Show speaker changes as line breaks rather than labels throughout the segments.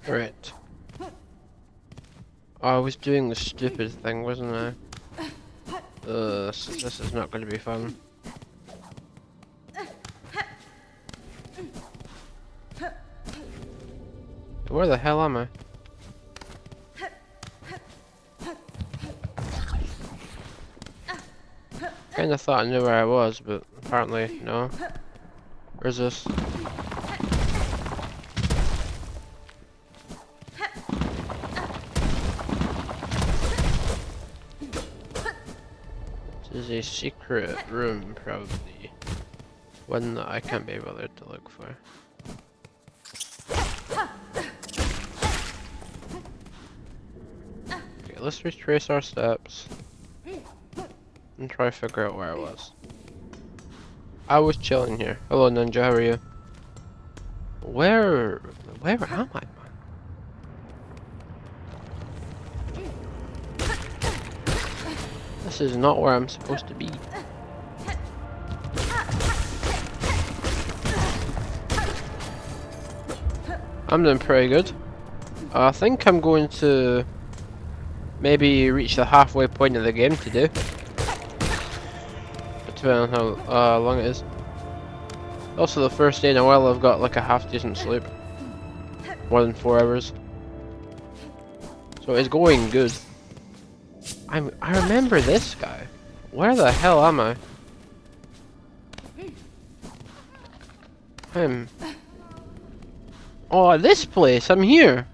Right. I was doing the stupid thing, wasn't I? This is not going to be fun. Where the hell am I? Kinda thought I knew where I was, but apparently no. Where's this? This is a secret room, probably. One that I can't be bothered to look for. Okay, let's retrace our steps. And try to figure out where I was. I was chilling here. Hello Ninja, how are you? Where am I, man? This is not where I'm supposed to be. I'm doing pretty good. I think I'm going to maybe reach the halfway point of the game today. Depending on how long it is. Also the first day in a while I've got like a half decent sleep. More than 4 hours. So it's going good. I remember this guy. Where the hell am I? Oh, this place! I'm here!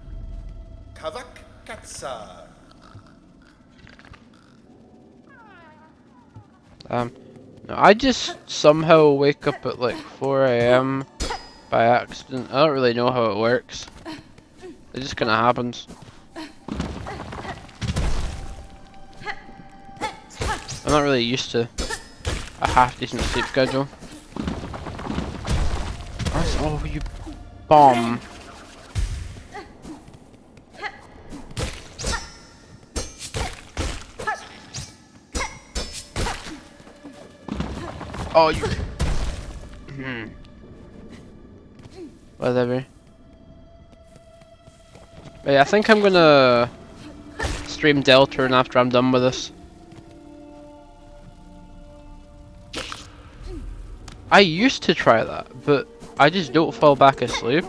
Kavak Katsar.
No, I just somehow wake up at like 4 AM by accident. I don't really know how it works. It just kinda happens. I'm not really used to a half decent sleep schedule. Oh, you bomb. Oh, you. Whatever. But yeah, I think I'm gonna stream Deltarune after I'm done with this. I used to try that, but I just don't fall back asleep.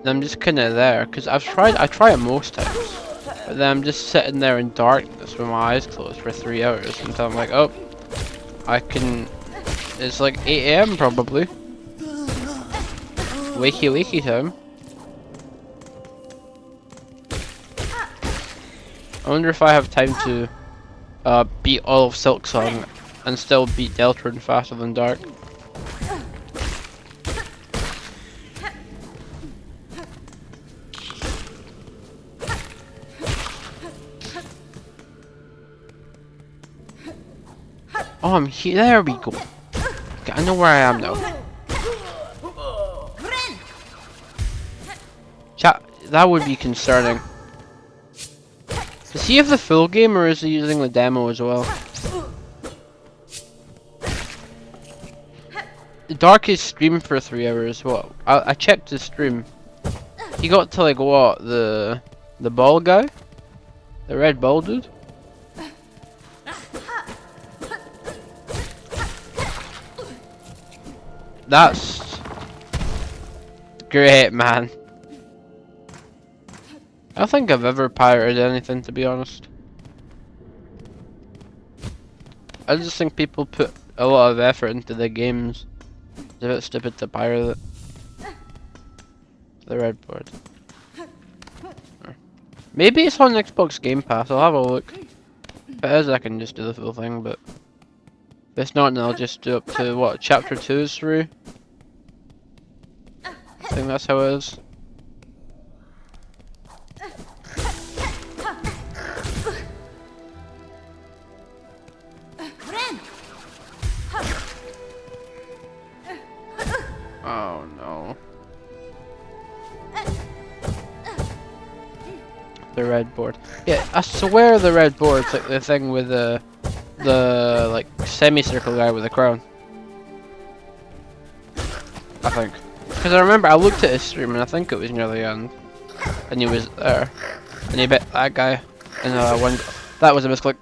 And I'm just kinda there, because I try it most times. But then I'm just sitting there in darkness with my eyes closed for 3 hours until I'm like, oh, it's like 8 AM probably. Wakey wakey time. I wonder if I have time to beat all of Silksong and still beat Deltarune faster than Dark. Oh, I'm here. There we go. Okay, I know where I am now. Chat, that would be concerning. Does he have the full game or is he using the demo as well? The Dark is streamed for 3 hours. What? I checked his stream. He got to like what? The ball guy? The red ball dude? That's great, man. I don't think I've ever pirated anything, to be honest. I just think people put a lot of effort into the games. It's a bit stupid to pirate it. The red board. Maybe it's on Xbox Game Pass, I'll have a look. If it is, I can just do the full thing, but if it's not, then I'll just do up to what, chapter 2 is through? think that's how it is. Oh no. The red board. Yeah, I swear the red board's like the thing with the like semicircle guy with the crown. I think. Because I remember I looked at his stream and I think it was near the end. And he was there. And he bit that guy. And one that was a misclick.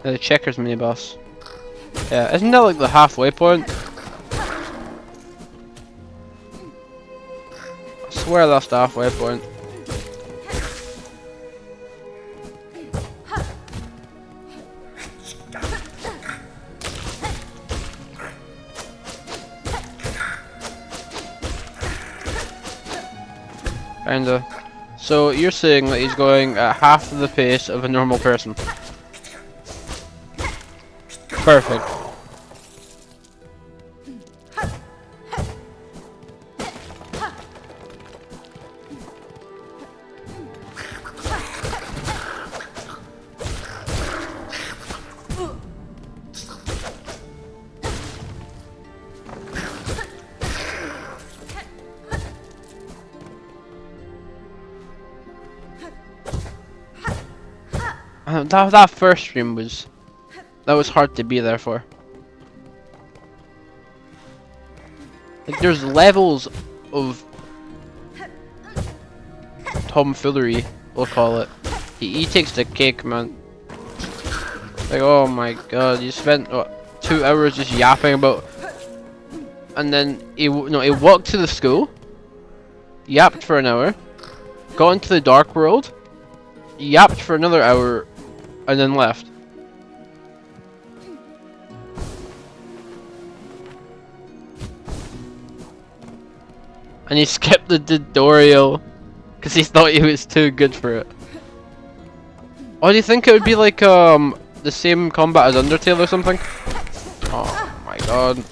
The checkers mini boss. Yeah, isn't that like the halfway point? I swear that's the halfway point. Kinda. So you're saying that he's going at half the pace of a normal person. Perfect. That first stream was hard to be there for. Like there's levels of tomfoolery, we'll call it. He takes the cake, man. Like, oh my god, you spent what, 2 hours just yapping about, and then he walked to the school, yapped for an hour, got into the dark world, yapped for another hour, and then left. And he skipped the tutorial because he thought he was too good for it. Oh, do you think it would be like the same combat as Undertale or something? Oh my god.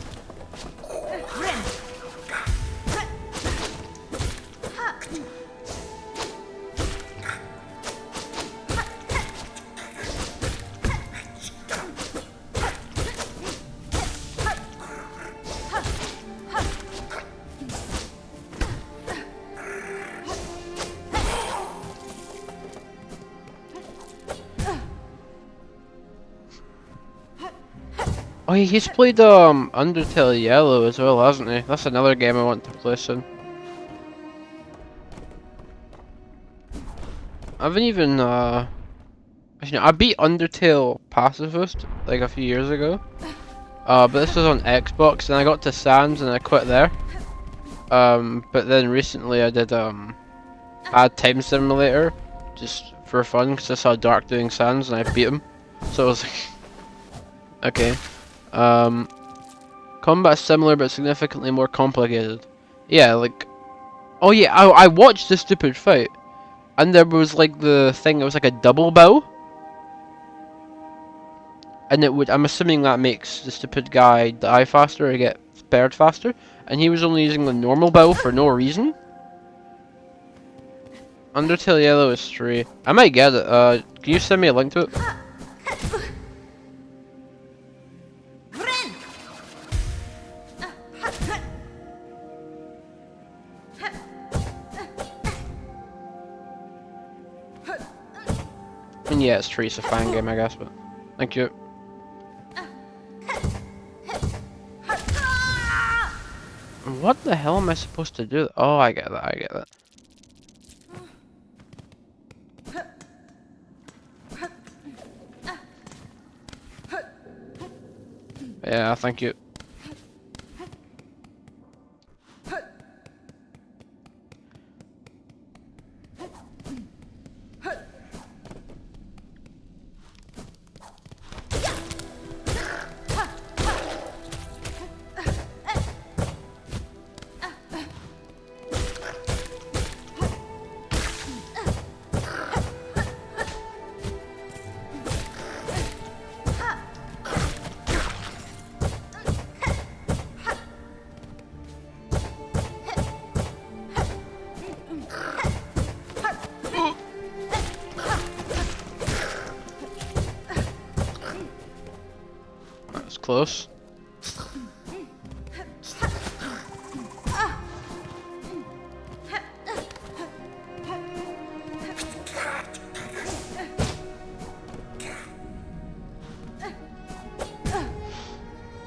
Oh, he's played Undertale Yellow as well, hasn't he? That's another game I want to play soon. I haven't even actually, I beat Undertale Pacifist like a few years ago. But this was on Xbox, and I got to Sans and I quit there. But then recently I did add Time Simulator just for fun because I saw Dark doing Sans and I beat him. So I was like, okay. Combat's similar but significantly more complicated. Yeah, like, oh yeah, I watched the stupid fight, and there was like the thing. It was like a double bow, and it would. I'm assuming that makes the stupid guy die faster or get spared faster. And he was only using the normal bow for no reason. Undertale Yellow is free. I might get it. Can you send me a link to it? And yeah, it's free, it's a fan game, I guess, but thank you. What the hell am I supposed to do? Oh, I get that, I get that. Yeah, thank you. close.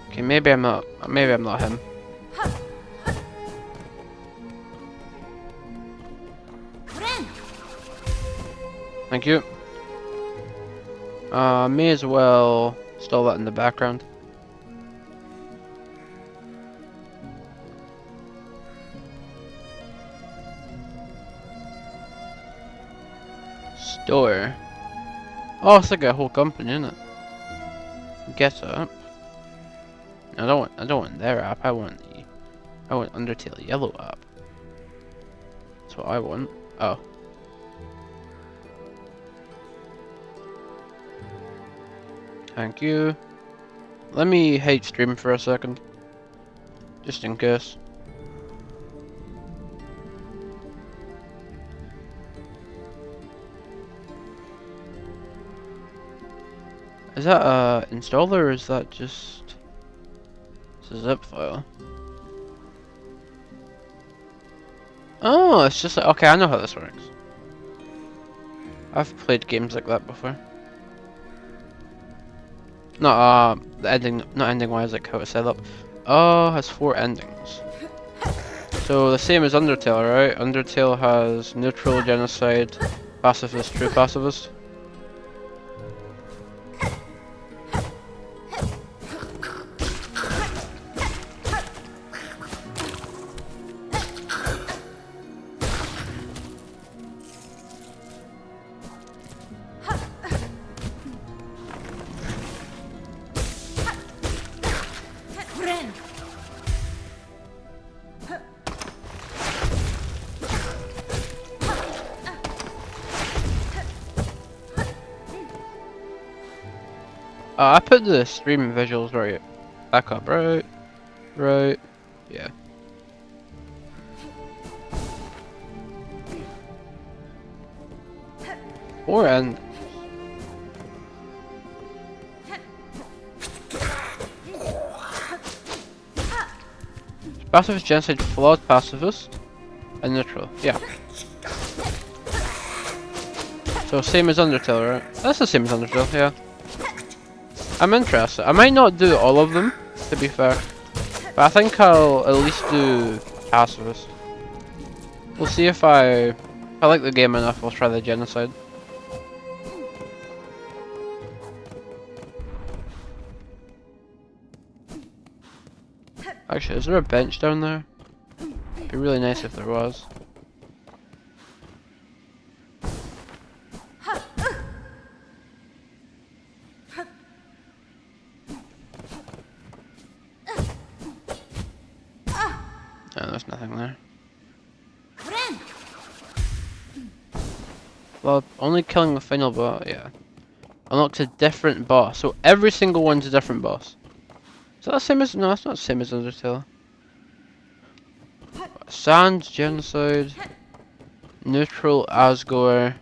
Okay, maybe I'm not him. Thank you. May as well stall that in the background. Store. Oh, it's like a whole company, isn't it? Get up. I don't want their app. I want Undertale Yellow app. That's what I want. Oh. Thank you. Let me hate stream for a second. Just in case. Is that a installer or is that just it's a zip file? Oh, it's just like, okay, I know how this works. I've played games like that before. Not not ending wise, like how it's set up. Oh, it has 4 endings. So the same as Undertale, right? Undertale has neutral, genocide, pacifist, true pacifist. I put the stream visuals right back up, right, yeah. Or end. Pacifist, genocide, flawed pacifist, and neutral. Yeah. So same as Undertale, right? That's the same as Undertale, yeah. I'm interested. I might not do all of them, to be fair, but I think I'll at least do pacifist. We'll see if I like the game enough. I'll try the genocide. Actually, is there a bench down there? It'd be really nice if there was. No, there's nothing there. Well, only killing the final boss, yeah. Unlocks a different boss. So every single one's a different boss. Is that the same as... No, that's not the same as Undertale. Sans, genocide. Neutral, Asgore.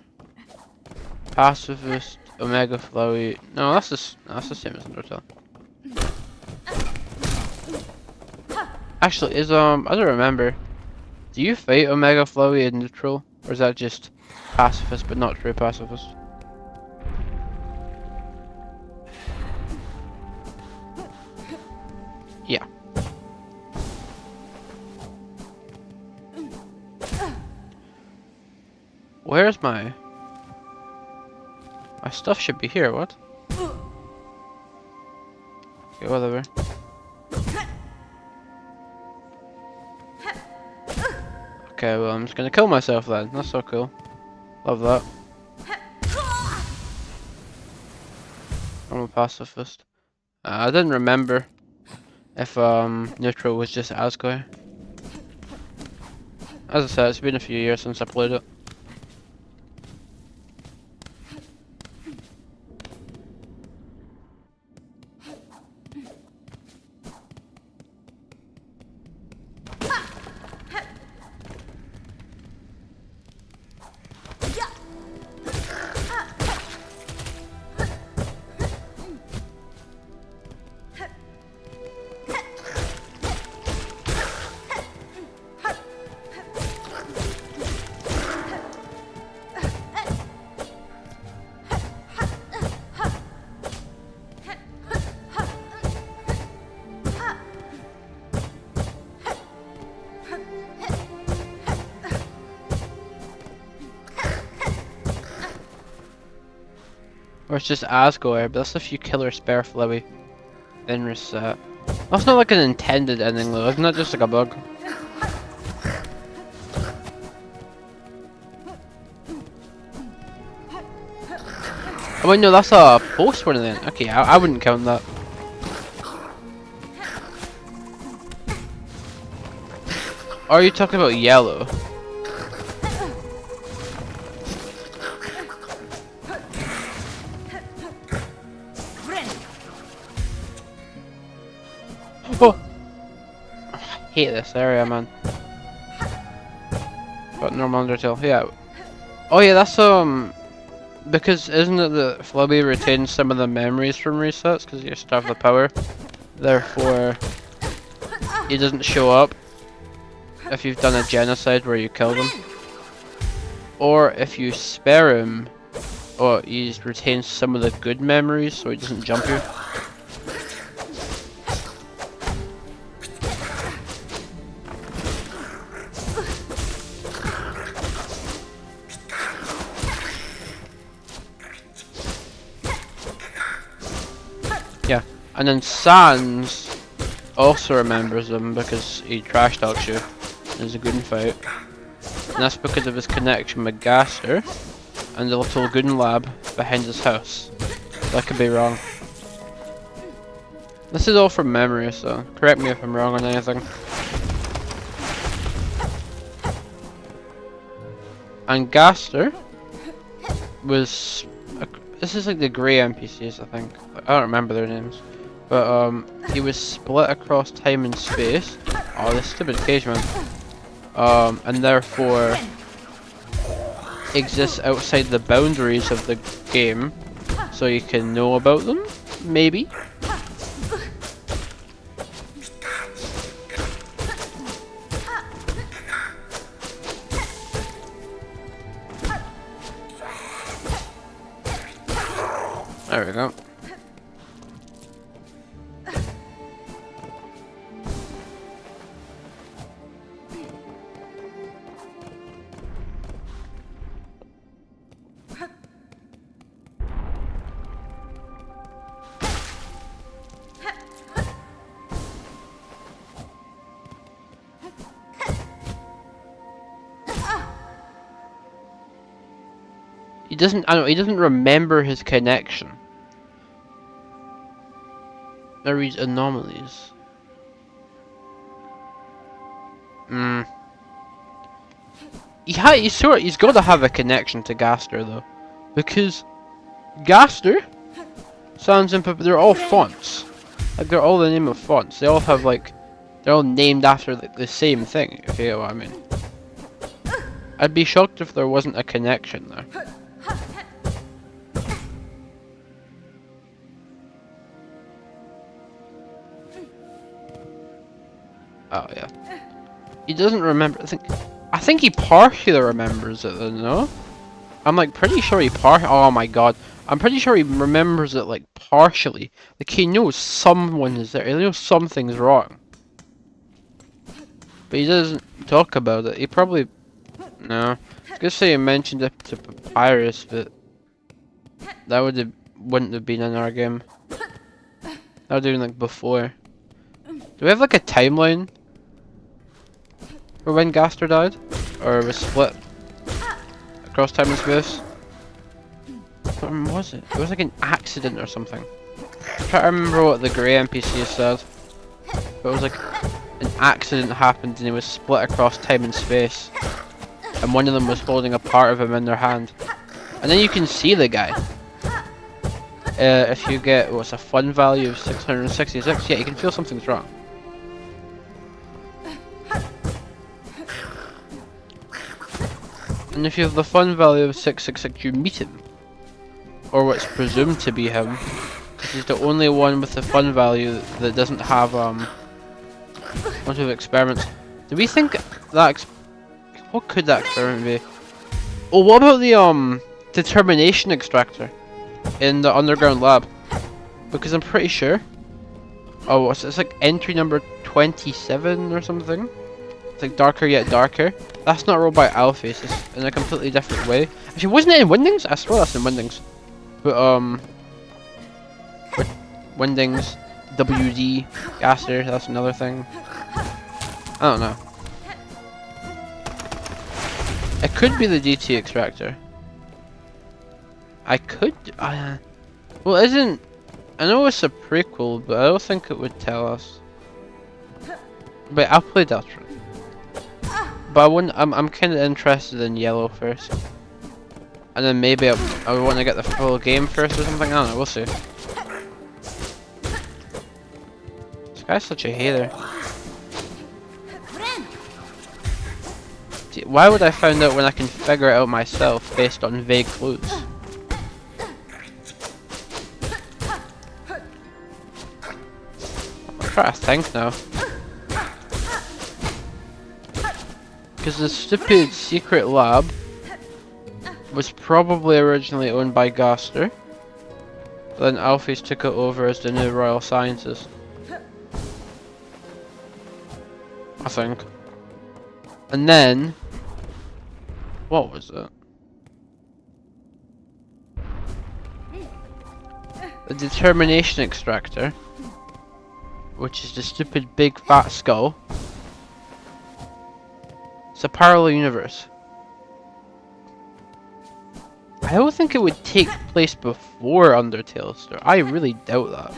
Pacifist, Omega Flowey. No, that's the same as Undertale. Actually, is I don't remember. Do you fight Omega Flowey in neutral, or is that just pacifist but not true pacifist? Yeah. Where's my stuff? Should be here. What? Okay, whatever. Okay, well, I'm just gonna kill myself then. That's so cool. Love that. I'm a pacifist. I didn't remember if neutral was just Asgore. As I said, it's been a few years since I played it. Or it's just Asgore, but that's if you kill or spare Flibby. Then reset. That's not like an intended ending though, isn't that just like a bug? Oh wait, no, that's a post one then. Okay, I wouldn't count that. Or are you talking about yellow? Oh! I hate this area, man. But normal Undertale, yeah. Oh yeah, that's because isn't it that Flubby retains some of the memories from resets because he used to have the power? Therefore, he doesn't show up if you've done a genocide where you kill them. Or if you spare him, or he retains some of the good memories so he doesn't jump you. Yeah, and then Sans also remembers them because he trash talks you. There's a good fight. And that's because of his connection with Gaster and the little Goon lab behind his house. That could be wrong. This is all from memory, so correct me if I'm wrong on anything. And Gaster was... this is like the grey NPCs, I think. I don't remember their names. But he was split across time and space. Oh, this stupid cage man. And therefore exists outside the boundaries of the game, so you can know about them, maybe. There we go. He doesn't. I don't. He doesn't remember his connection. There is anomalies. He's got to have a connection to Gaster though, because Gaster, Sans and they're all fonts. Like they're all the name of fonts. They all have like, they're all named after like the same thing. If you know what I mean. I'd be shocked if there wasn't a connection there. Oh yeah. He doesn't remember. I think he partially remembers it though, no? I'm like pretty sure he oh my god. I'm pretty sure he remembers it like partially. Like he knows someone is there. He knows something's wrong. But he doesn't talk about it. He probably... No. I was gonna say he mentioned it to Papyrus, but... that wouldn't have been in our game. That would have been like before. Do we have like a timeline? For when Gaster died? Or was split across time and space? What was it? It was like an accident or something. I'm trying to remember what the grey NPC said. But it was like an accident happened and he was split across time and space. And one of them was holding a part of him in their hand. And then you can see the guy. If you get, what's a fun value of 666, yeah, you can feel something's wrong. And if you have the fun value of 666, you meet him. Or what's presumed to be him. This is the only one with the fun value that doesn't have, bunch of experiments. Do we think that, what could that experiment be? Oh, what about the, determination extractor in the underground lab? Because I'm pretty sure. Oh, it's like entry number 27 or something. It's like darker yet darker. That's not rolled by Alphys, it's in a completely different way. Actually, wasn't it in Windings? I swear that's in Windings. But Windings, WD, Gaster, that's another thing. I don't know. It could be the DT extractor. I could. Well, isn't. I know it's a prequel, but I don't think it would tell us. But I'll play Deltarune. But I wouldn't. I'm kind of interested in yellow first, and then maybe I want to get the full game first or something. I don't know. We'll see. This guy's such a hater. See, why would I find out when I can figure it out myself based on vague clues? I'm trying to think now. Because the stupid secret lab was probably originally owned by Gaster. Then Alphys took it over as the new royal scientist. I think. And then... what was it? The determination extractor. Which is the stupid big fat skull. It's a parallel universe. I don't think it would take place before Undertale story. I really doubt that.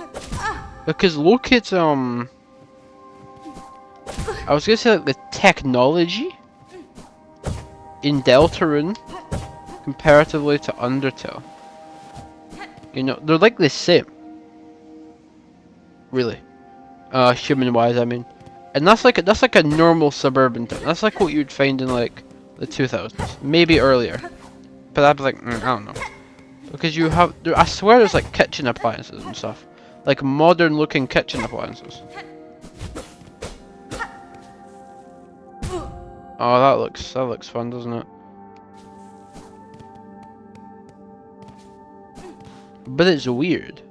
Because look at I was gonna say like the technology in Deltarune comparatively to Undertale. You know, they're like the same. Really. Human wise, I mean. And that's like a normal suburban town. That's like what you'd find in like the 2000s, maybe earlier. But I'd be like, I don't know, because you have. I swear there's like kitchen appliances and stuff, like modern-looking kitchen appliances. Oh, that looks fun, doesn't it? But it's weird.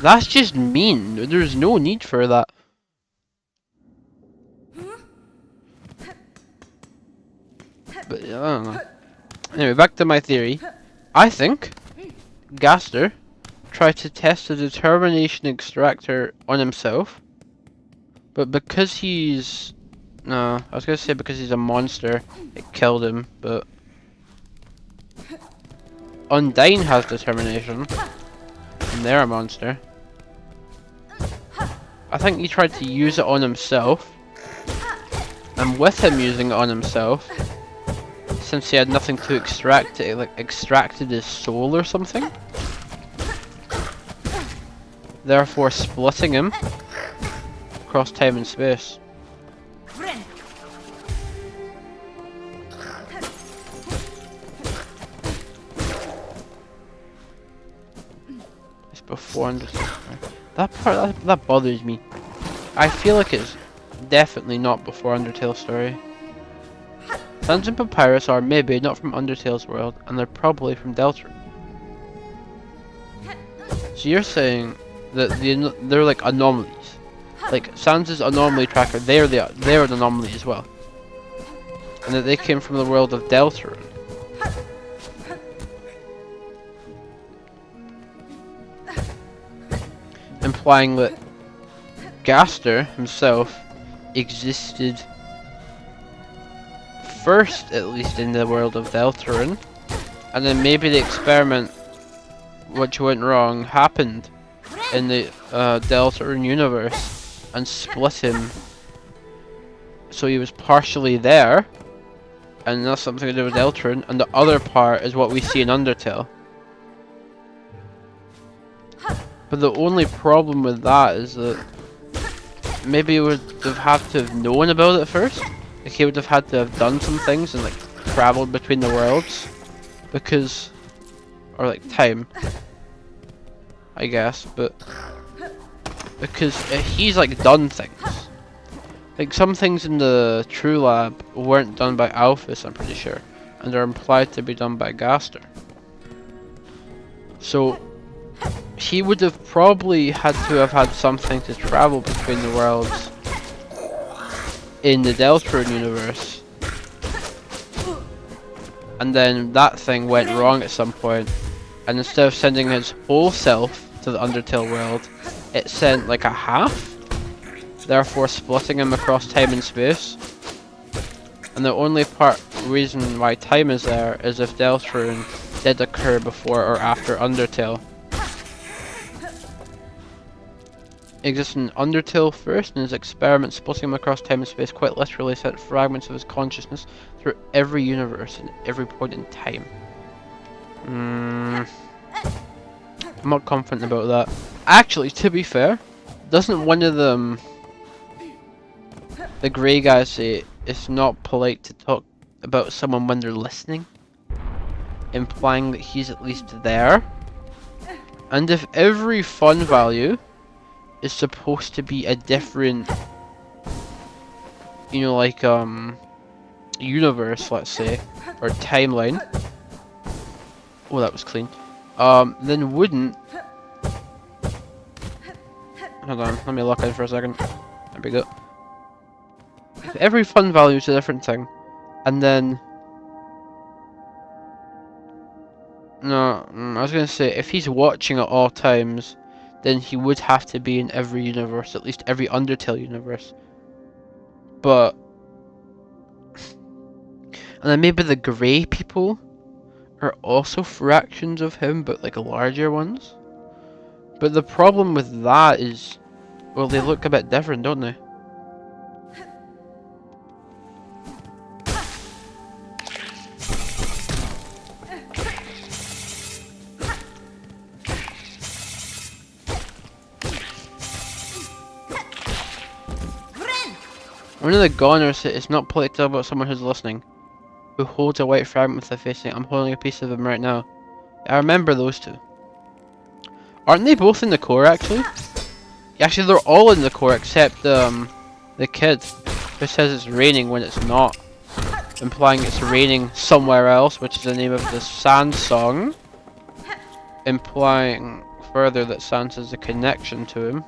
That's just mean. There's no need for that. But I don't know. Anyway, back to my theory. I think Gaster tried to test the determination extractor on himself. But because he's... no, I was gonna say because he's a monster, it killed him, but... Undyne has determination. And they're a monster. I think he tried to use it on himself, and with him using it on himself, since he had nothing to extract, it like extracted his soul or something, therefore splitting him across time and space. It's before Undertale. That part, that bothers me. I feel like it's definitely not before Undertale story. Sans and Papyrus are maybe not from Undertale's world, and they're probably from Deltarune. So you're saying that they're like anomalies, like Sans' anomaly tracker. They're an anomaly as well, and that they came from the world of Deltarune. Implying that Gaster himself existed first, at least in the world of Deltarune, and then maybe the experiment which went wrong happened in the Deltarune universe and split him, so he was partially there, and that's something to do with Deltarune, and the other part is what we see in Undertale. But the only problem with that is that maybe he would have had to have known about it first. Like he would have had to have done some things and like traveled between the worlds, because, or like time, I guess. But because he's like done things. Like some things in the True Lab weren't done by Alphys, I'm pretty sure, and are implied to be done by Gaster. So he would have probably had to have had something to travel between the worlds in the Deltarune universe, and then that thing went wrong at some point, and instead of sending his whole self to the Undertale world, it sent like a half, therefore splitting him across time and space. And the only reason why time is there is if Deltarune did occur before or after Undertale. Exists in Undertale first, and his experiment splitting him across time and space quite literally sent fragments of his consciousness through every universe and every point in time. I'm not confident about that. Actually, to be fair, doesn't one of them, the grey guys, say it's not polite to talk about someone when they're listening, implying that he's at least there? And if every fun value is supposed to be a different, you know, like universe, let's say, or timeline. Oh, that was clean. Then wouldn't, hold on, let me lock in for a second. There we go. If every fun value is a different thing, and then no, I was gonna say if he's watching at all times, then he would have to be in every universe, at least every Undertale universe. But and then maybe the grey people are also fractions of him, but like larger ones. But the problem with that is, well, they look a bit different, don't they? One of the goners said it's not polite to talk about someone who's listening, who holds a white fragment with a face saying, I'm holding a piece of him right now. I remember those two. Aren't they both in the core, actually? Actually, they're all in the core except the kid, who says it's raining when it's not, implying it's raining somewhere else, which is the name of the Sans song, implying further that Sans has a connection to him.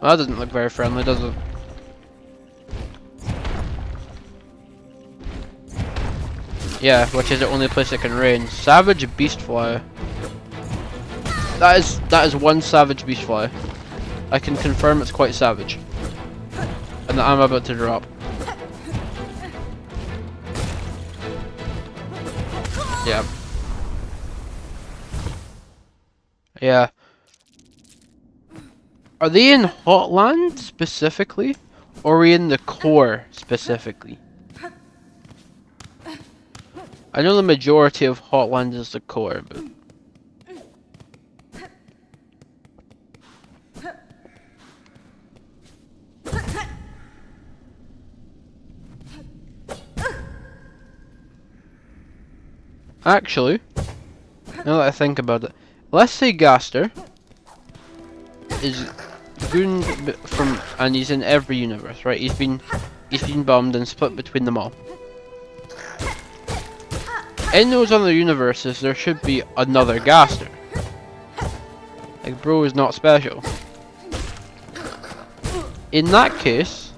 Well, that doesn't look very friendly, does it? Yeah, which is the only place it can rain. Savage Beastfly. That is one Savage Beastfly. I can confirm it's quite savage. And that I'm about to drop. Yeah. Yeah. Are they in Hotland specifically? Or are we in the core specifically? I know the majority of Hotland is the core, but actually, now that I think about it, let's say Gaster is gooned from, and he's in every universe, right? He's been bombed and split between them all. In those other universes, there should be another Gaster. Like, bro is not special. In that case,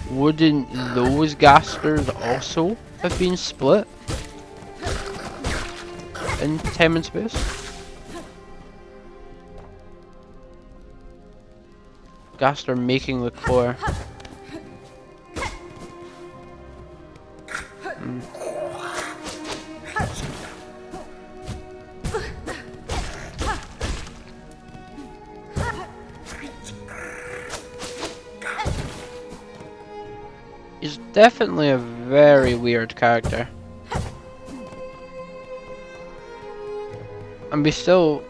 wouldn't those Gasters also have been split in time and space? Gaster making the core. He's definitely a very weird character. And we still...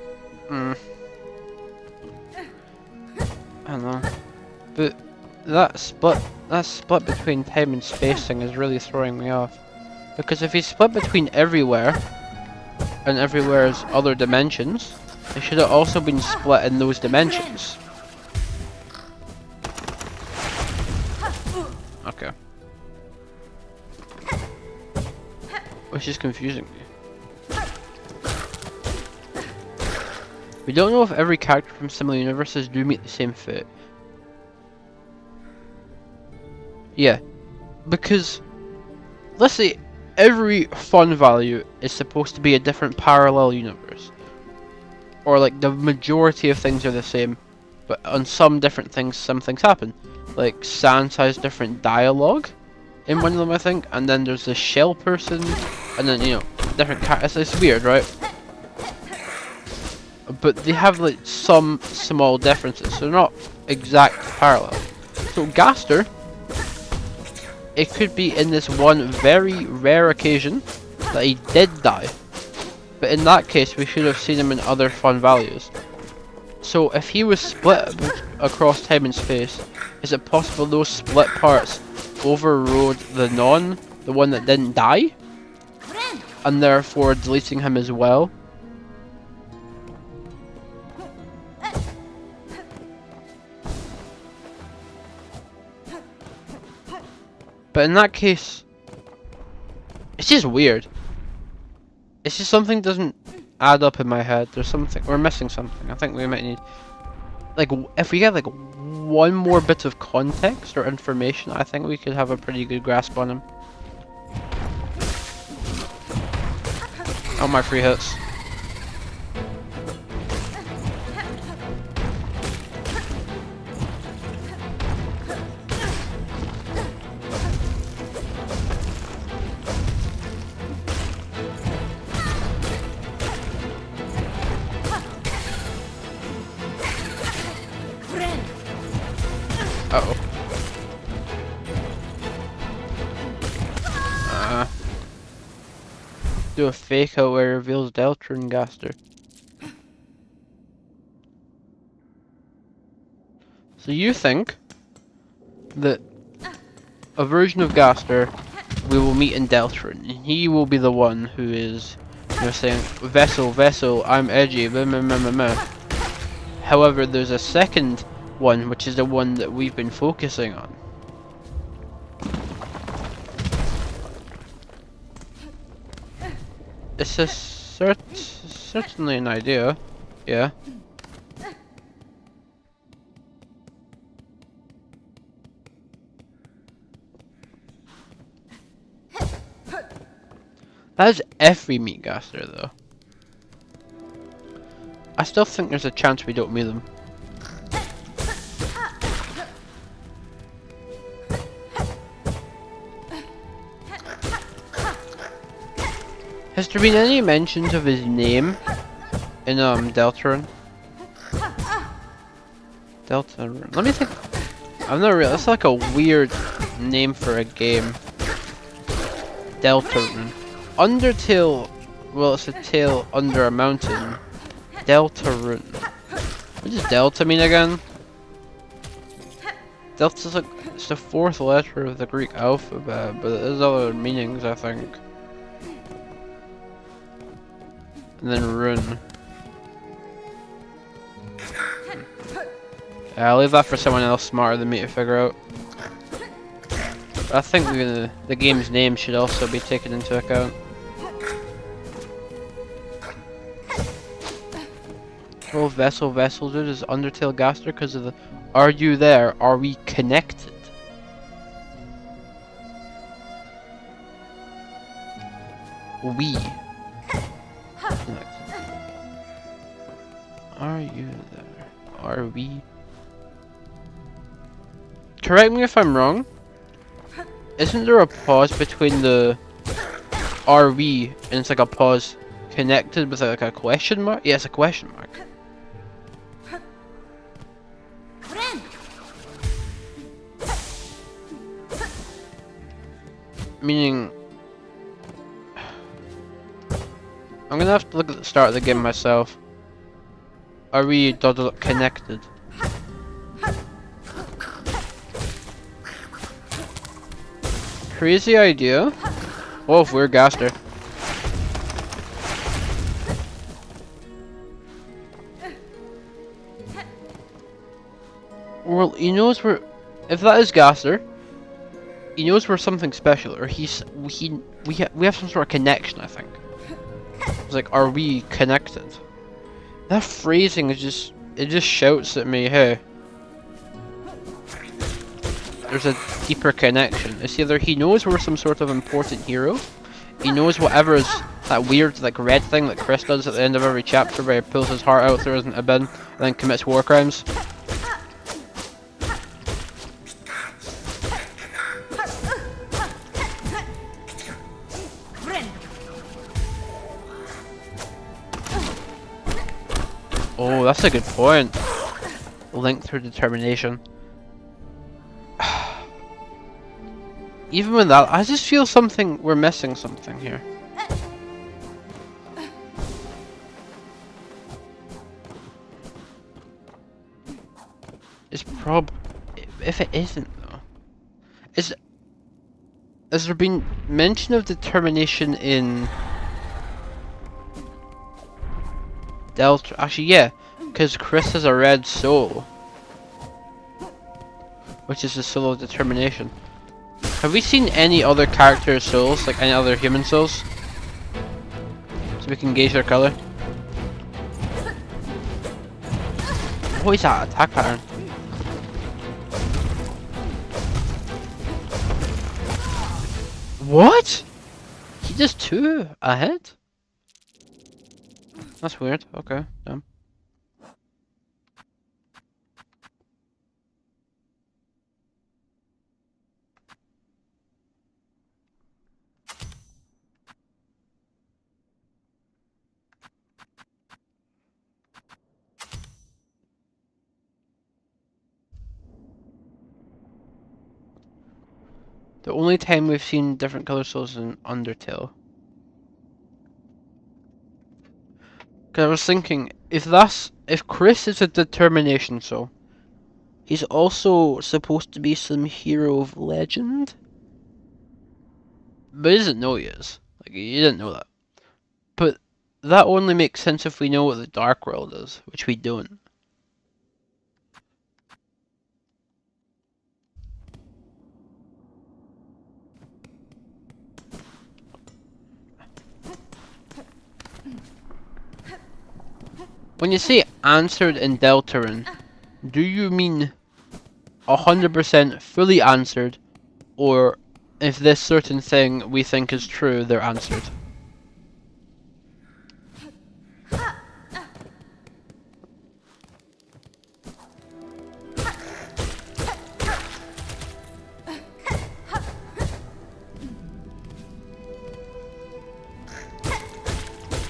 I don't know. But that split between time and space thing is really throwing me off. Because if he's split between everywhere, and everywhere's other dimensions, it should have also been split in those dimensions. Okay. Which is confusing me. We don't know if every character from similar universes do meet the same fate. Yeah, because let's say every fun value is supposed to be a different parallel universe, or like the majority of things are the same, but on some different things, some things happen. Like Sans has different dialogue in one of them, I think, and then there's the shell person, and then different it's weird, right? But they have like some small differences, so they're not exact parallel. So Gaster, it could be in this one very rare occasion that he did die, but in that case we should have seen him in other fun values. So if he was split across time and space, is it possible those split parts overrode the one that didn't die, and therefore deleting him as well? But in that case, it's just weird. It's just something doesn't add up in my head. There's something, we're missing something. I think we might need, like, if we get like one more bit of context or information, I think we could have a pretty good grasp on him. Oh, my free hits. Uh-oh. Do a fake out where it reveals Deltarune Gaster. So you think that a version of Gaster we will meet in Deltarune, and he will be the one who is, saying, Vessel, I'm edgy, blah, blah, blah, blah, blah. However, there's a second one, which is the one that we've been focusing on. It's a certainly an idea, yeah. That is if we meet Gaster, though. I still think there's a chance we don't meet them. Has there been any mentions of his name in Deltarune? Deltarune. Let me think. I'm not real. That's like a weird name for a game. Deltarune. Undertale. Well, it's a tail under a mountain. Deltarune. What does Delta mean again? Delta's like, it's the fourth letter of the Greek alphabet, but there's other meanings, I think. And then rune. Yeah, I'll leave that for someone else smarter than me to figure out. But I think the game's name should also be taken into account. Oh, Vessel, dude, is Undertale Gaster because of the... Are you there? Are we connected? We. Are you there? Are we? Correct me if I'm wrong. Isn't there a pause between the are we and it's like a pause connected with like a question mark? Yeah, it's a question mark. Meaning, I'm gonna have to look at the start of the game myself. Are we connected? Crazy idea. Whoa, we're Gaster. Well, he knows we're. If that is Gaster, he knows we're something special, or we have some sort of connection. I think. It's like, are we connected? That phrasing is just, it just shouts at me, hey. there's a deeper connection. It's either he knows we're some sort of important hero, he knows whatever is that weird like red thing that Chris does at the end of every chapter where he pulls his heart out, throws it in a bin, and then commits war crimes. Oh, that's a good point. Link through determination. Even with that, I just feel we're missing something here. It's if it isn't though. Has there been mention of determination in Delta? Actually, yeah, because Chris has a red soul, which is the soul of determination. Have we seen any other character's souls, like any other human souls? So we can gauge their color. What is that attack pattern? What? He does 2 ahead? That's weird. Okay, damn. The only time we've seen different color souls in Undertale. Cause I was thinking, if Chris is a determination soul, he's also supposed to be some hero of legend? But he doesn't know he is. Like, he didn't know that. But that only makes sense if we know what the Dark World is, which we don't. When you say answered in Deltarune, do you mean 100% fully answered, or if this certain thing we think is true, they're answered?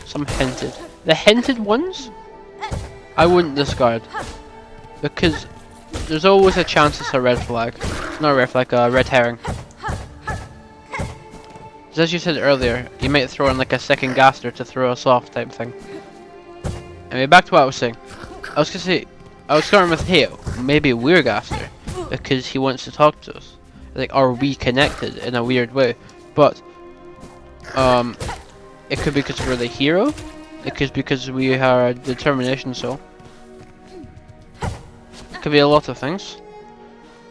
Some hinted. The hinted ones? I wouldn't discard, because there's always a chance it's a red flag. Not a red flag, a red herring. As you said earlier, you might throw in like a second Gaster to throw us off type thing. Anyway, back to what I was saying. I was starting with Hale. Maybe we're Gaster, because he wants to talk to us. Like, are we connected in a weird way? But, it could be because we're the hero. It could be because we are a determination soul. It could be a lot of things.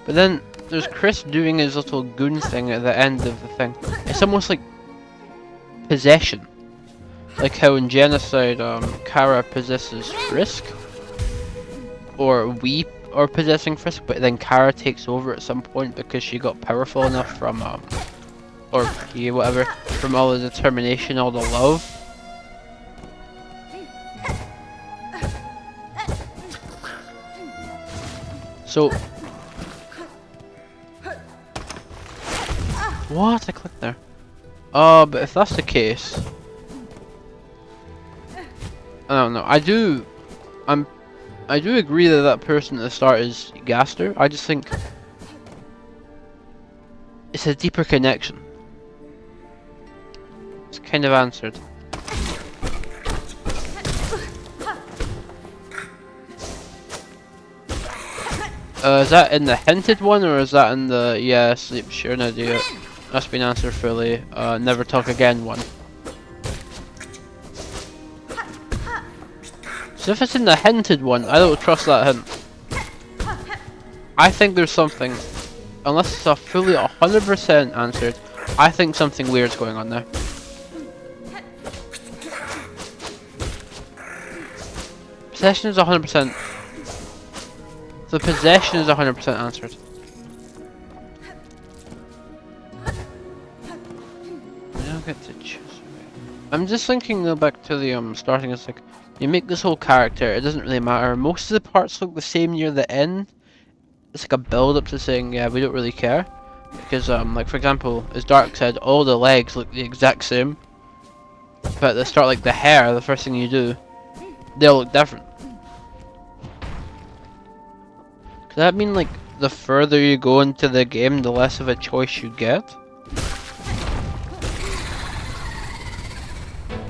But then there's Chris doing his little goon thing at the end of the thing. It's almost like possession. Like how in Genocide, Kara possesses Frisk. Or we are possessing Frisk, but then Kara takes over at some point because she got powerful enough from, or whatever, from all the determination, all the love. So, what? I clicked there. But if that's the case, I don't know. I do agree that that person at the start is Gaster. I just think it's a deeper connection. It's kind of answered. Is that in the hinted one, or is that in the sleep, sure, no, do it. That's been answered fully. Never talk again one. So if it's in the hinted one, I don't trust that hint. I think there's something, unless it's a fully 100% answered, I think something weird's going on there. Possession is 100%. The possession is 100% answered. get to choose. I'm just thinking though back to the starting. It's like you make this whole character. It doesn't really matter. Most of the parts look the same near the end. It's like a build up to saying, yeah, we don't really care, because like for example, as Dark said, all the legs look the exact same. But at the start, like the hair, the first thing you do, they'll look different. Does that mean like the further you go into the game, the less of a choice you get?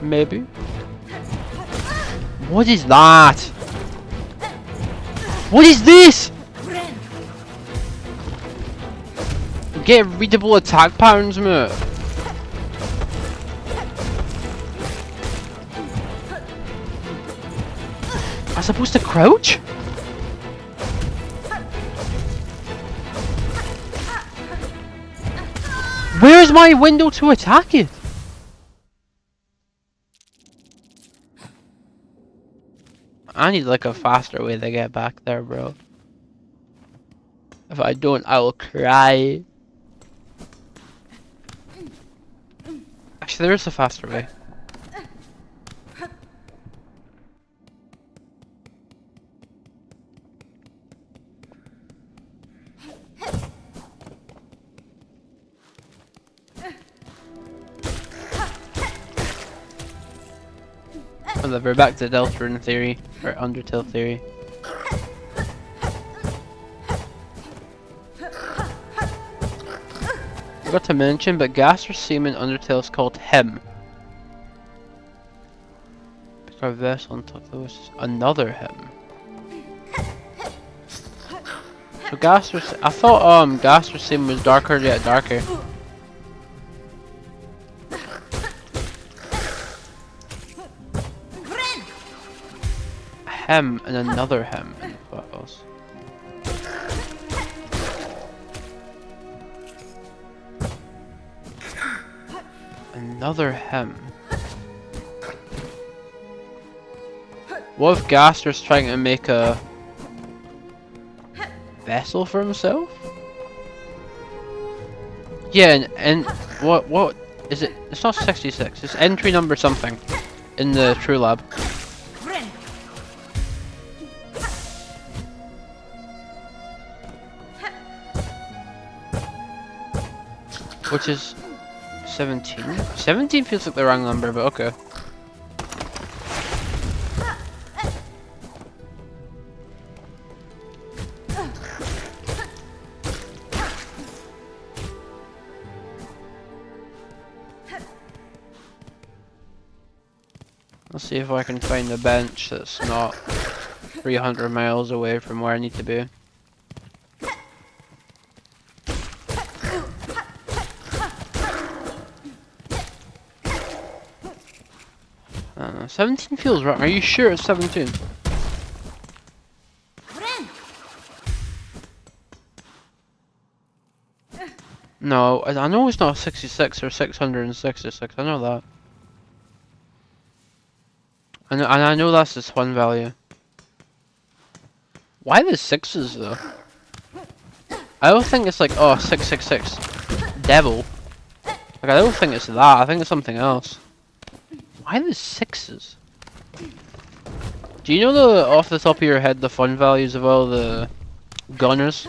Maybe. What is that? What is this? Get readable attack patterns, mate. Am I supposed to crouch? Where's my window to attack it? I need like a faster way to get back there, bro. If I don't, I will cry. Actually, there is a faster way. Well, we're back to Deltarune theory, or Undertale theory. Forgot to mention, but Gaster's seam in Undertale is called Him. Because vessel until there was another Him. So Gaster's, I thought Gaster's seam was darker yet darker. Him and another Him. What else? Another Him. What if Gaster's trying to make a vessel for himself? Yeah, and what is it? It's not 66. It's entry number something in the True Lab. Which is 17? 17 feels like the wrong number, but okay. Let's see if I can find a bench that's not 300 miles away from where I need to be. 17 feels right. Are you sure it's 17? No, I know it's not 66 or 666. I know that. And I know that's this one value. Why the sixes though? I don't think it's like, oh, 666 devil. Like I don't think it's that. I think it's something else. Why the sixes? Do you know the off the top of your head the fun values of all the gunners?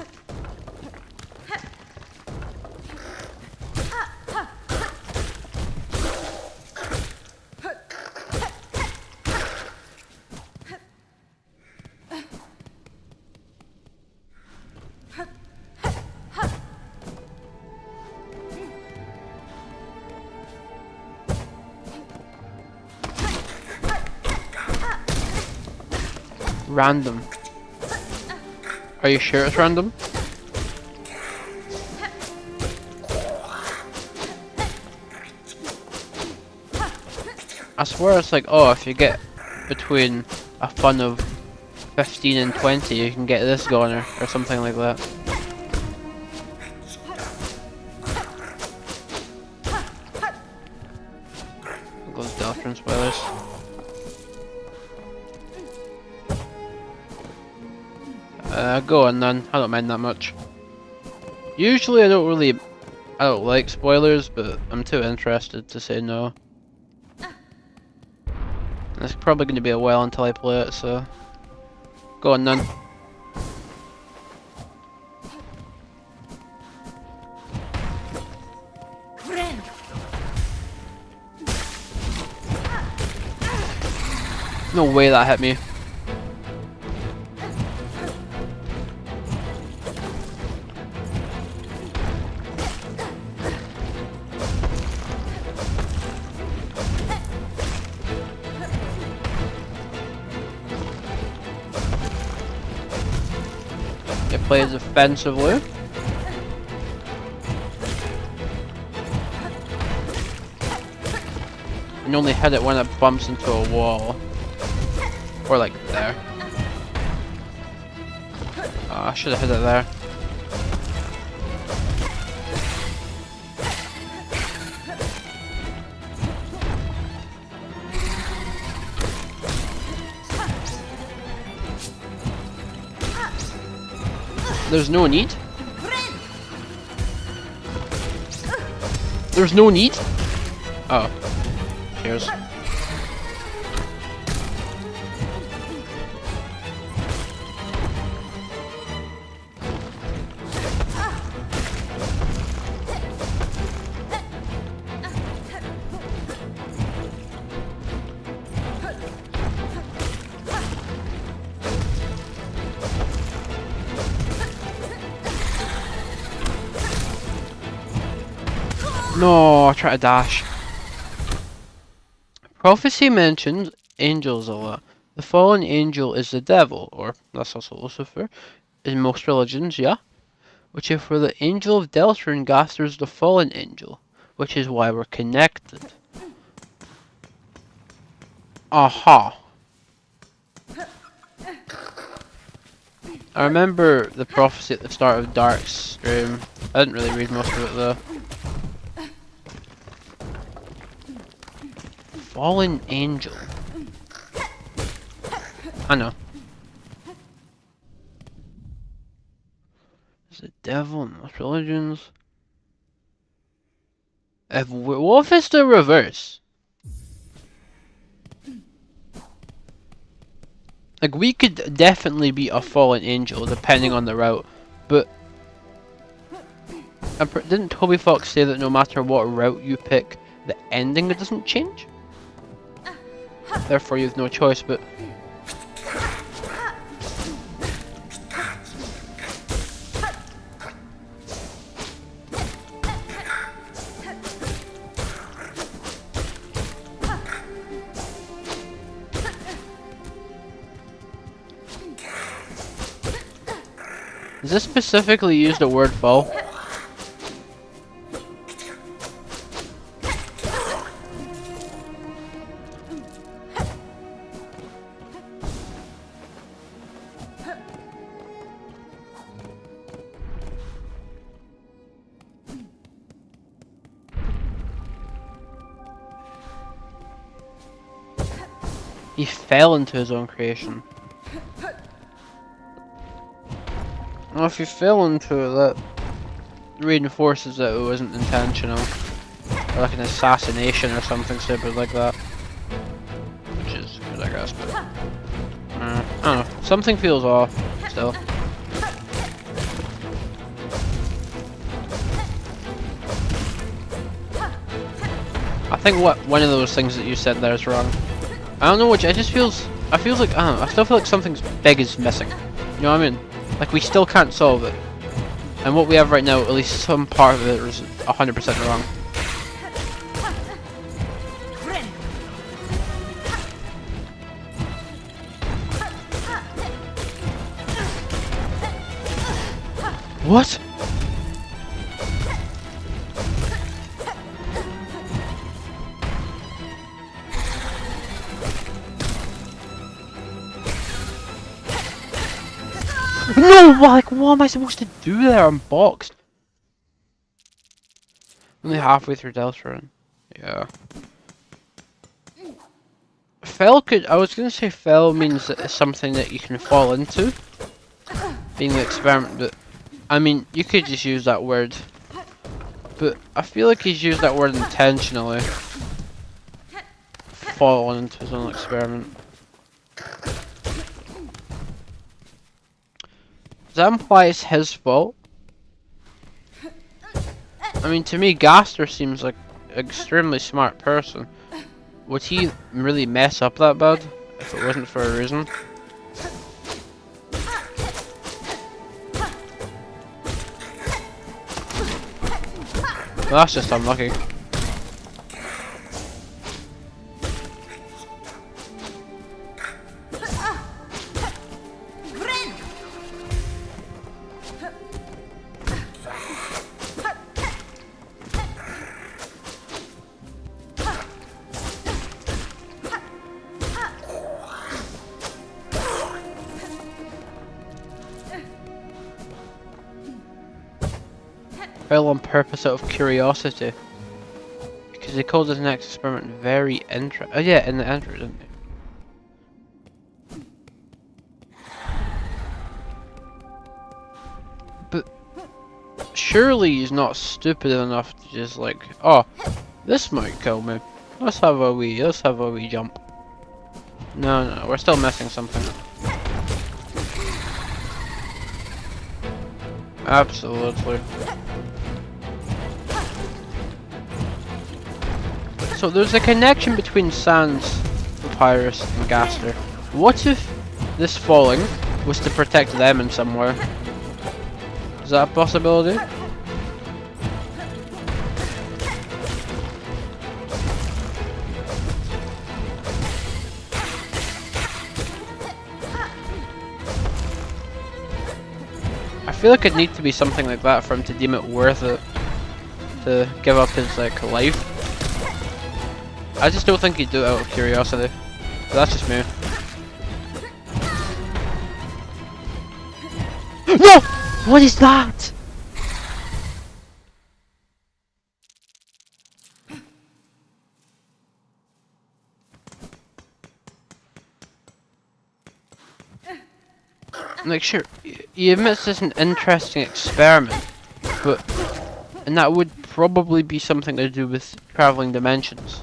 Random. Are you sure it's random? I swear it's like, oh, if you get between a fun of 15 and 20, you can get this goner, or something like that. There goes Deltarune spoilers. Go on then, I don't mind that much. Usually I I don't like spoilers, but I'm too interested to say no. It's probably going to be a while until I play it, so... Go on then. No way that hit me. It plays offensively. And you only hit it when it bumps into a wall. Or like there. Oh, I should have hit it there. There's no need. There's no need? Oh. Cheers. No, I try to dash. Prophecy mentions angels a lot. The fallen angel is the devil, or that's also Lucifer, in most religions, yeah? Which if we're the angel of Deltarune, Gaster's the fallen angel, which is why we're connected. Aha. I remember the prophecy at the start of Dark's stream. I didn't really read most of it though. Fallen angel. I know. There's the devil in most religions. What if it's the reverse? Like, we could definitely be a fallen angel depending on the route, but didn't Toby Fox say that no matter what route you pick, the ending doesn't change? Therefore, you have no choice, but... Does this specifically use the word fall? He fell into his own creation. Well, if you fell into it, that reinforces that it wasn't intentional. Or like an assassination or something stupid like that. Which is good, I guess, but... I don't know. Something feels off, still. I think one of those things that you said there is wrong. I don't know which, it just feels... I feel like, I don't know, I still feel like something big is missing. You know what I mean? Like, we still can't solve it. And what we have right now, at least some part of it is 100% wrong. What? No, like, what am I supposed to do there? I'm boxed. Only halfway through Deltarune. Yeah. Fell could, I was gonna say fell means that it's something that you can fall into. Being the experiment, but, I mean, you could just use that word But I feel like he's used that word intentionally. Fallen into his own experiment. Does that imply it's his fault? I mean, to me, Gaster seems like an extremely smart person. Would he really mess up that bad if it wasn't for a reason? Well, that's just unlucky. Fell on purpose out of curiosity. Because he called his next experiment very interesting. Oh yeah, in the intro, didn't he? But surely he's not stupid enough to just like, oh, this might kill me. Let's have a wee jump. No, we're still missing something. Absolutely. So there's a connection between Sans, Papyrus, and Gaster. What if this falling was to protect them in some way? Is that a possibility? I feel like it'd need to be something like that for him to deem it worth it to give up his like life. I just don't think he'd do it out of curiosity. But that's just me. No! What is that? Like, sure, he admits it's an interesting experiment, and that would probably be something to do with traveling dimensions.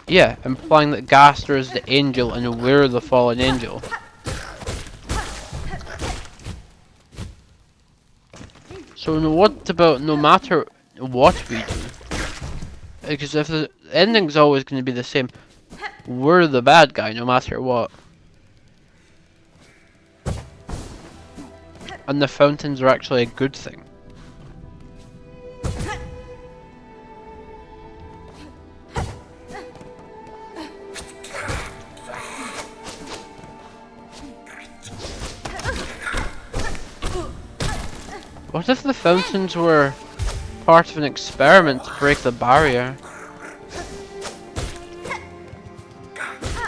Yeah, implying that Gaster is the angel and we're the fallen angel. So what about no matter what we do? Because if the ending's always going to be the same, we're the bad guy no matter what. And the fountains are actually a good thing. What if the fountains were part of an experiment to break the barrier?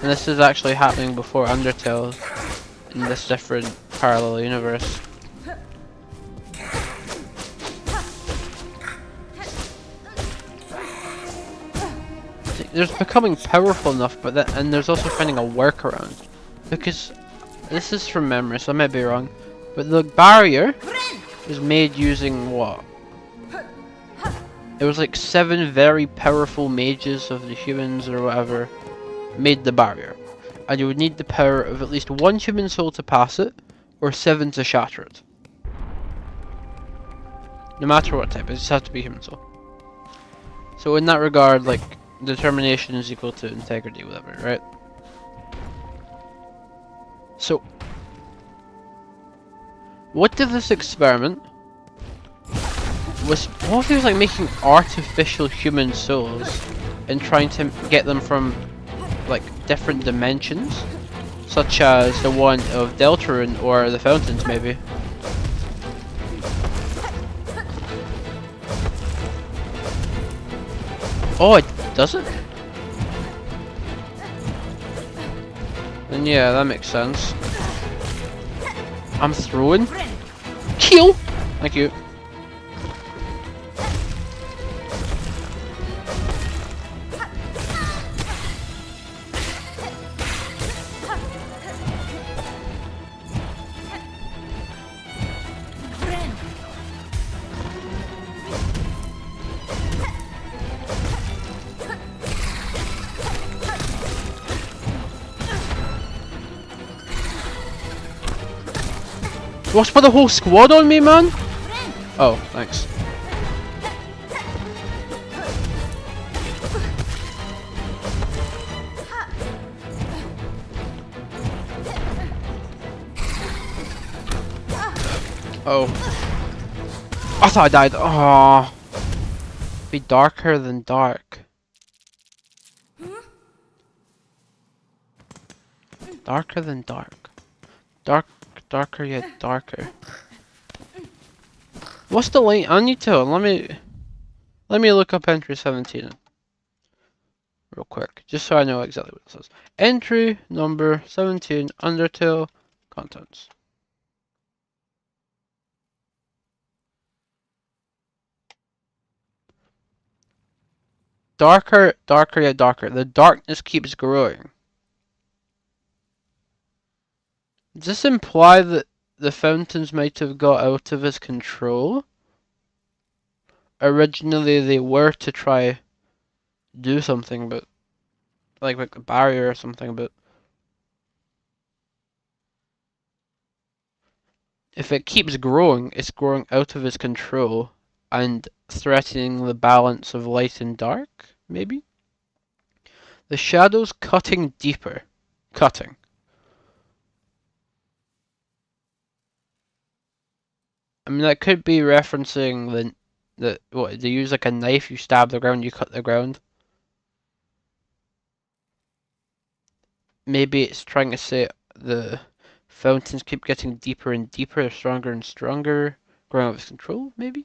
And this is actually happening before Undertale in this different parallel universe. There's becoming powerful enough, and there's also finding a workaround. Because this is from memory, so I might be wrong, but the barrier was made using what? It was like 7 very powerful mages of the humans or whatever made the barrier. And you would need the power of at least 1 human soul to pass it, or 7 to shatter it. No matter what type, it just has to be human soul. So in that regard, like, determination is equal to integrity, whatever, right? So, what if this experiment was, what if he was like making artificial human souls and trying to get them from like different dimensions, such as the one of Deltarune or the fountains maybe? Oh, it doesn't? Then yeah, that makes sense. I'm throwing. Kill! Thank you. What's put the whole squad on me, man? Oh, thanks. Oh. I thought I died. Oh. Be darker than dark. Darker than dark. Darker yet darker. What's the link? I need to let me look up entry 17 real quick, just so I know exactly what it says. Entry number 17, Undertale contents. Darker yet darker. The darkness keeps growing. Does this imply that the fountains might have got out of his control? Originally they were to try do something, but like a barrier or something, but if it keeps growing, it's growing out of his control and threatening the balance of light and dark, maybe? The shadows cutting deeper. Cutting. I mean, that could be referencing what, they use like a knife, you stab the ground, you cut the ground. Maybe it's trying to say the fountains keep getting deeper and deeper, stronger and stronger, growing out of control, maybe?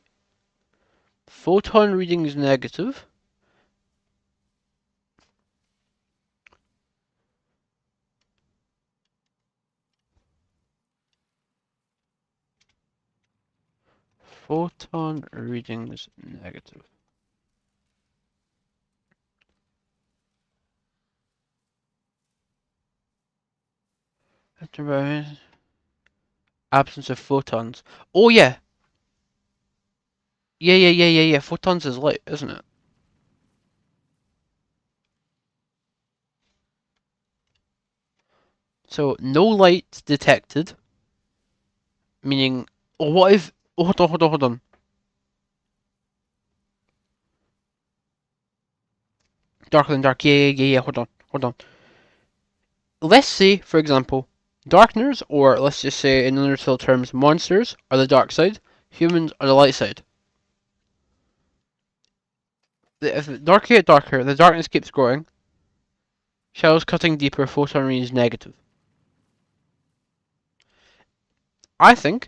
Photon reading is negative. Photon readings negative. Absence of photons. Oh yeah! Yeah. Photons is light, isn't it? So, no light detected. Meaning, oh, what if... Oh, hold on. Darker than dark. Yeah. Hold on. Let's say, for example, darkness, or let's just say in Undertale terms, monsters are the dark side, humans are the light side. If the darker get darker, the darkness keeps growing. Shadows cutting deeper, photon readings negative. I think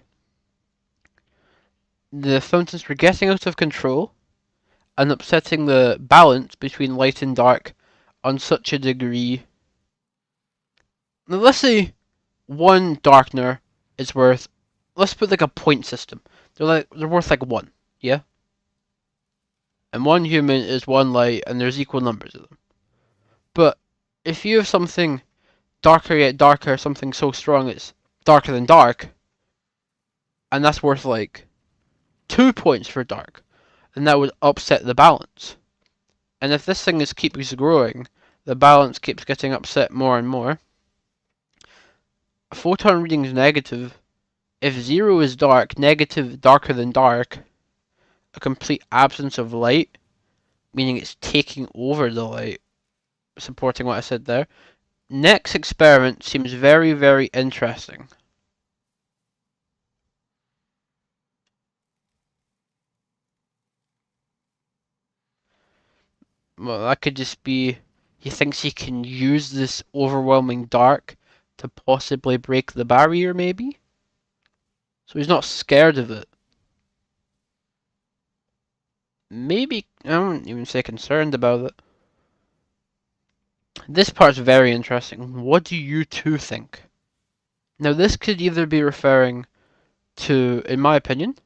the fountains were getting out of control and upsetting the balance between light and dark on such a degree. Now, let's say one darkener is worth, let's put like a point system. They're worth like 1, yeah? And one human is 1 light, and there's equal numbers of them. But if you have something darker yet darker, something so strong it's darker than dark, and that's worth like 2 points for dark, then that would upset the balance. And if this thing keeps growing, the balance keeps getting upset more and more. Photon reading is negative. If 0 is dark, negative darker than dark, a complete absence of light, meaning it's taking over the light, supporting what I said there. Next experiment seems very, very interesting. Well, that could just be he thinks he can use this overwhelming dark to possibly break the barrier, maybe? So he's not scared of it. Maybe, I wouldn't even say concerned about it. This part's very interesting. What do you two think? Now, this could either be referring to, in my opinion,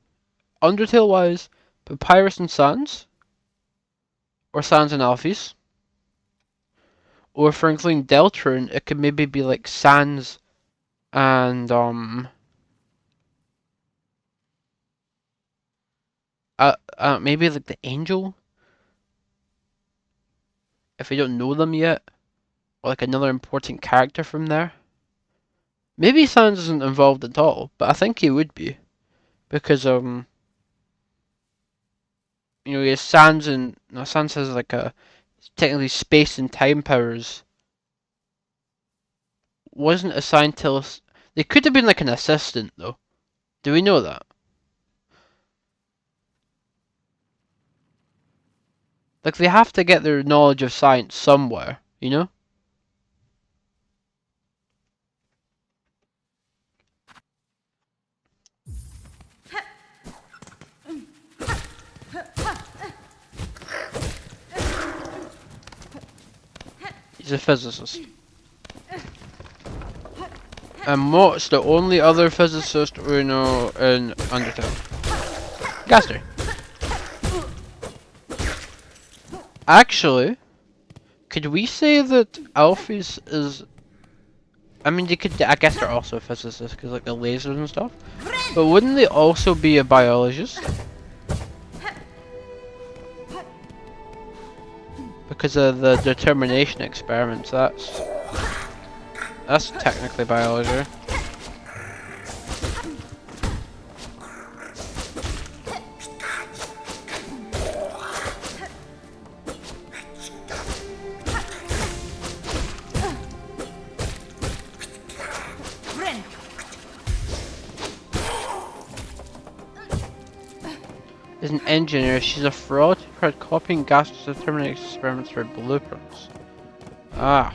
Undertale-wise, Papyrus and Sans, or Sans and Alphys. Or for including Deltarune, it could maybe be like Sans and maybe like the Angel, if we don't know them yet, or like another important character from there. Maybe Sans isn't involved at all, but I think he would be. Because, you know, he has Sans and... No, Sans has like a... Technically space and time powers. Wasn't assigned to... They could have been like an assistant, though. Do we know that? Like, they have to get their knowledge of science somewhere, you know? He's a physicist. And what's the only other physicist we know in Undertale? Gaster. Actually, could we say that Alphys is... I mean, they could... I guess they're also a physicist, because like the lasers and stuff. But wouldn't they also be a biologist? Because of the determination experiments, that's technically biology. Is an engineer, she's a fraud who tried copying Gaster's determination experiments for blueprints. Ah.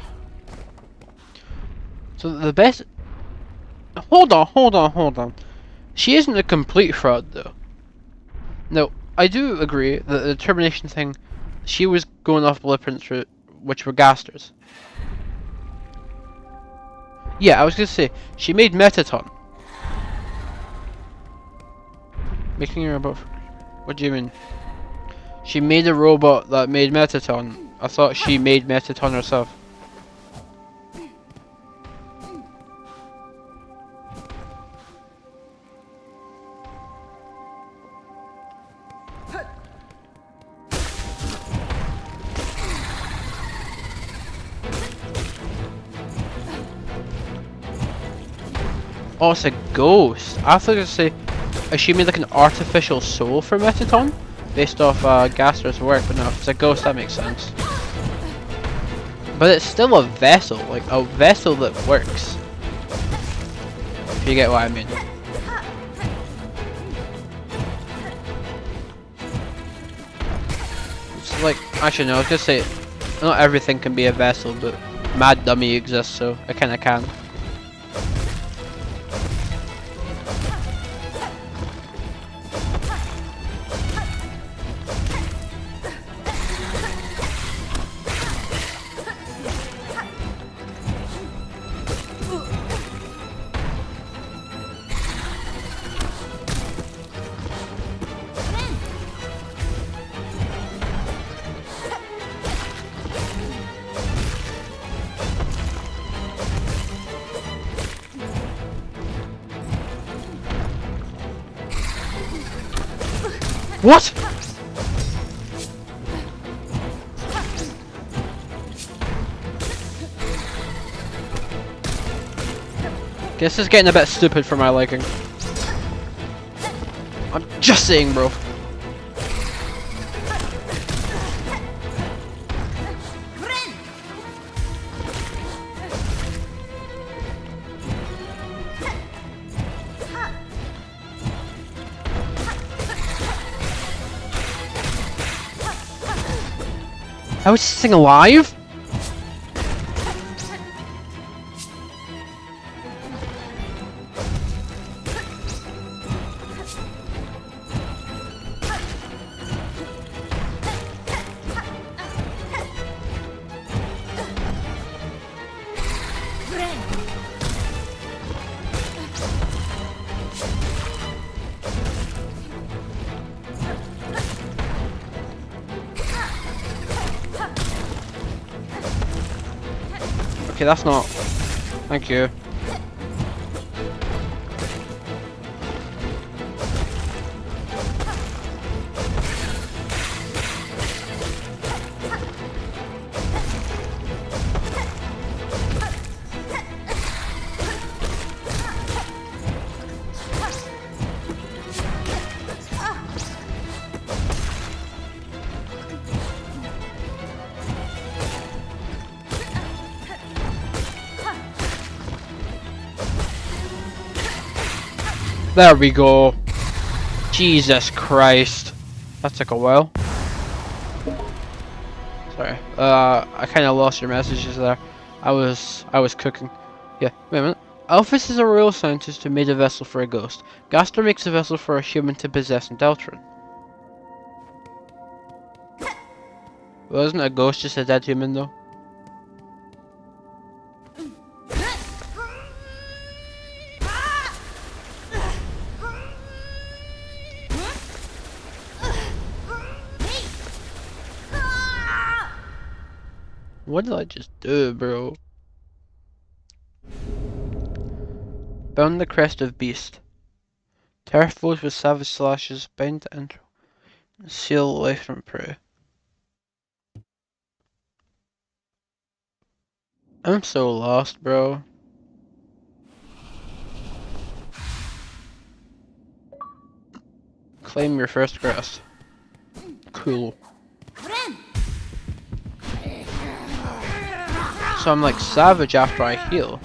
So the best... Hold on. She isn't a complete fraud, though. No, I do agree that the determination thing, she was going off blueprints for, which were Gaster's. Yeah, I was gonna say, she made Metaton. Making her robot. What do you mean? She made a robot that made Metaton. I thought she made Metaton herself. Oh, it's a ghost. I thought you were gonna say, she made like an artificial soul for Metaton based off Gaster's work, but no, if it's a ghost, that makes sense. But it's still a vessel, like a vessel that works. If you get what I mean. It's like, actually no, I was gonna say, not everything can be a vessel, but Mad Dummy exists, so I kinda can. What? This is getting a bit stupid for my liking. I'm just saying, bro. How is this thing alive? Okay, that's not... Thank you. There we go. Jesus Christ. That took a while. Sorry. I kind of lost your messages there. I was cooking. Yeah, wait a minute. Alphys is a royal scientist who made a vessel for a ghost. Gaster makes a vessel for a human to possess in Deltron. Well, isn't a ghost just a dead human though? What did I just do, bro? Bound the crest of beast. Turf foes with savage slashes, bind to intro. Seal life from prey. I'm so lost, bro. Claim your first crest. Cool. So I'm like savage after I heal.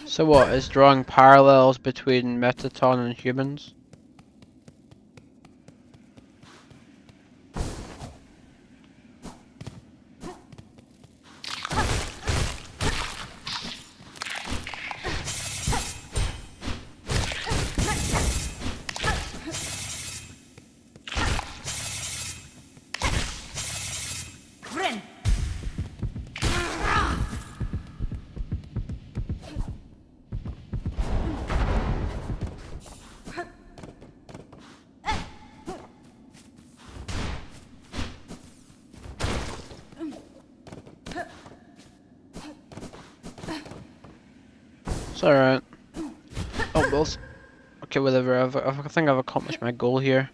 So what, is drawing parallels between Metaton and humans? It's alright. Oh, balls. Okay, whatever. I think I've accomplished my goal here.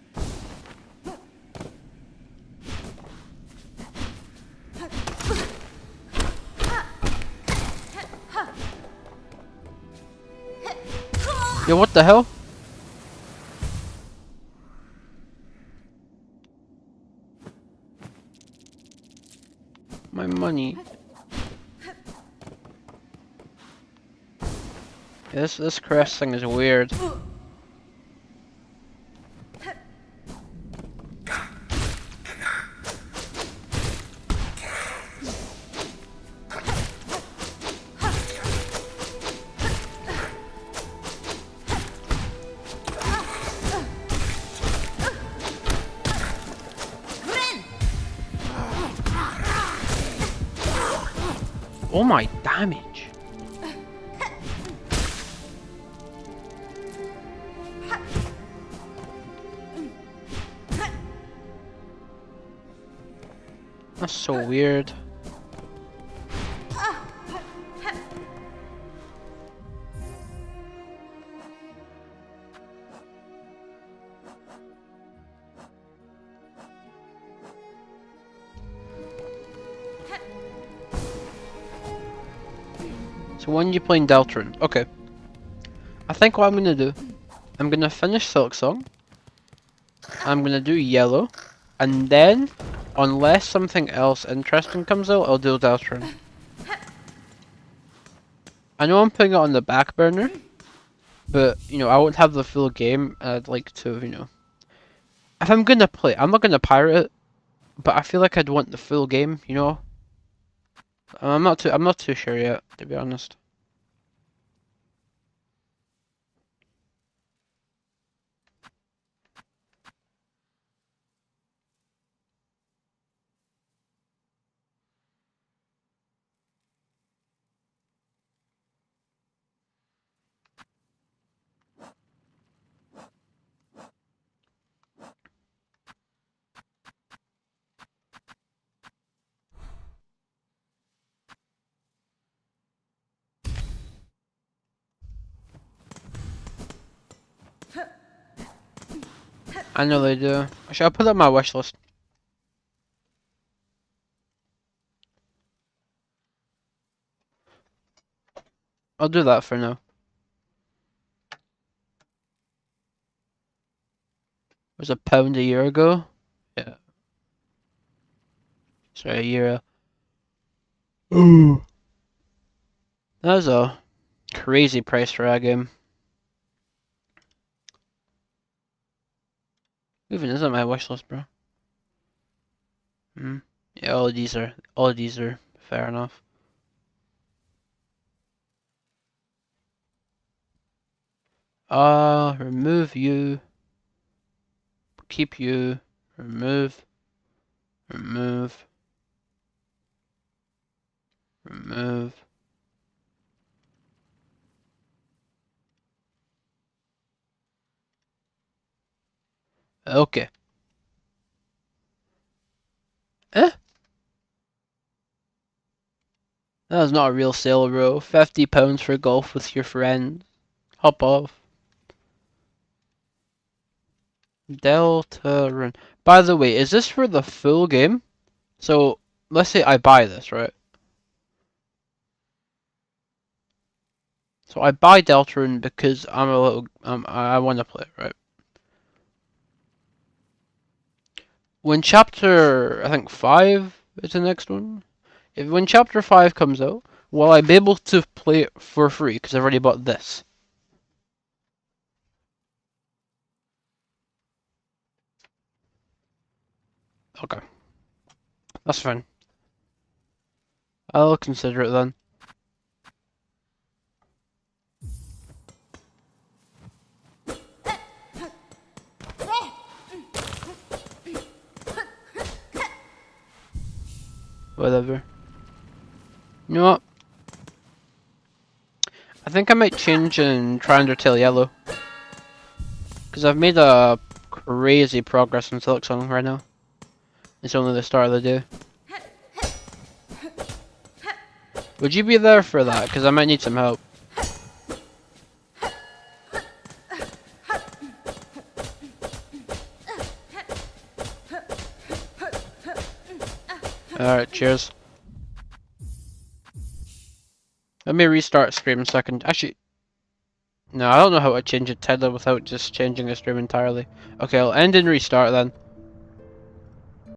Yo, what the hell? My money. Yeah, this crest thing is weird. Oh my damage. That's so weird. So when you playing Deltron? Okay. I think what I'm gonna do, I'm gonna finish Silksong. I'm gonna do Yellow, and then, unless something else interesting comes out, I'll do Deltron. I know I'm putting it on the back burner, but you know I won't have the full game. I'd like to, you know, if I'm gonna play, I'm not gonna pirate it, but I feel like I'd want the full game. You know, I'm not too sure yet, to be honest. I know they do. Actually, I'll put it on my wish list. I'll do that for now. was £1 a year ago. Yeah. Sorry, a year. Ooh. That was a crazy price for that game. Even is on my wish list, bro. Yeah, all of these are fair enough. Remove you. Keep you. Remove. Remove. Remove. Okay. Eh? That is not a real sale, bro. £50 for golf with your friends. Hop off. Deltarune. By the way, is this for the full game? So, let's say I buy this, right? So I buy Deltarune because I'm a little, I want to play it, right? When chapter, I think 5 is the next one. When chapter 5 comes out, will I be able to play it for free? Because I've already bought this. Okay. That's fine. I'll consider it then. Whatever. You know what? I think I might change and try Undertale Yellow. Because I've made a crazy progress in Silksong right now. It's only the start of the day. Would you be there for that? Because I might need some help. Alright, cheers. Let me restart stream so I can actually... No, I don't know how to change it tether without just changing the stream entirely. Okay, I'll end and restart then.